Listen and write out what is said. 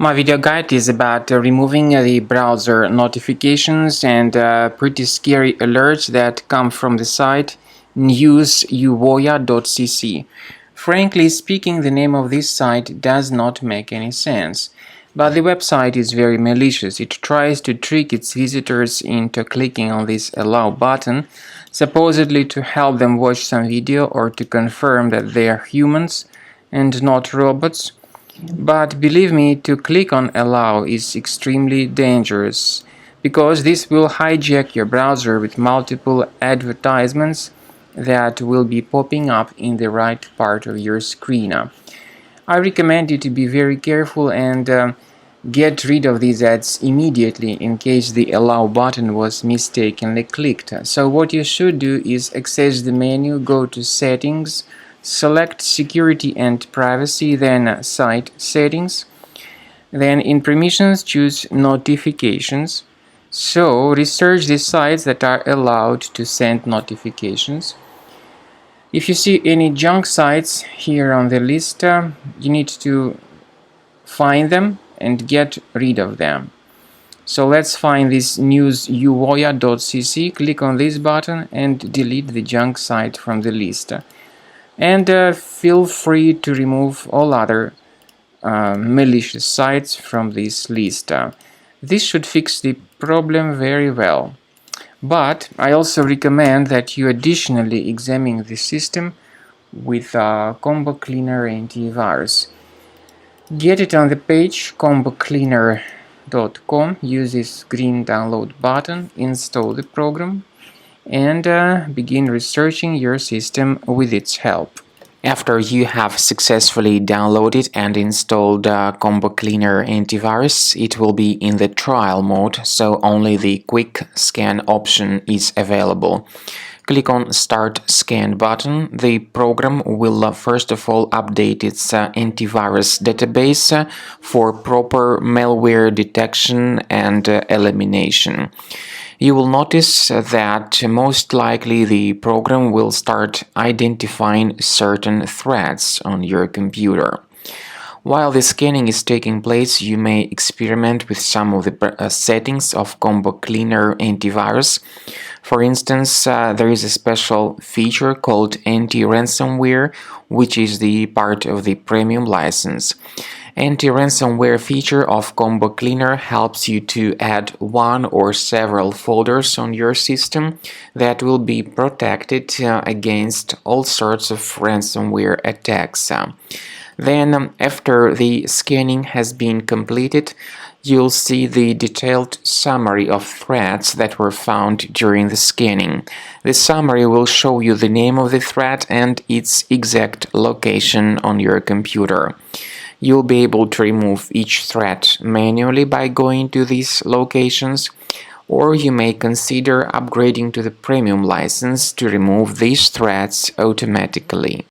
My video guide is about removing the browser notifications and pretty scary alerts that come from the site News-yuwoya.cc. Frankly speaking, the name of this site does not make any sense. But the website is very malicious. It tries to trick its visitors into clicking on this allow button, supposedly to help them watch some video or to confirm that they are humans and not robots. But believe me, to click on allow is extremely dangerous because this will hijack your browser with multiple advertisements that will be popping up in the right part of your screen. I recommend you to be very careful and get rid of these ads immediately in case the allow button was mistakenly clicked. So what you should do is access the menu, go to settings, select security and privacy, then site settings. Then in permissions choose notifications. So research the sites that are allowed to send notifications. If you see any junk sites here on the list, you need to find them and get rid of them. So let's find this News-yuwoya.cc, click on this button and delete the junk site from the list. And feel free to remove all other malicious sites from this list. This should fix the problem very well. But I also recommend that you additionally examine the system with Combo Cleaner antivirus. Get it on the page combocleaner.com, use this green download button, install the program, and begin researching your system with its help. After you have successfully downloaded and installed Combo Cleaner antivirus, it will be in the trial mode, so only the quick scan option is available. Click on Start Scan button. The program will first of all update its antivirus database for proper malware detection and elimination. You will notice that most likely the program will start identifying certain threats on your computer. While the scanning is taking place, you may experiment with some of the settings of Combo Cleaner antivirus. For instance, there is a special feature called anti-ransomware, which is the part of the premium license. Anti-ransomware feature of Combo Cleaner helps you to add one or several folders on your system that will be protected against all sorts of ransomware attacks. Then, after the scanning has been completed, you'll see the detailed summary of threats that were found during the scanning. The summary will show you the name of the threat and its exact location on your computer. You'll be able to remove each threat manually by going to these locations, or you may consider upgrading to the premium license to remove these threats automatically.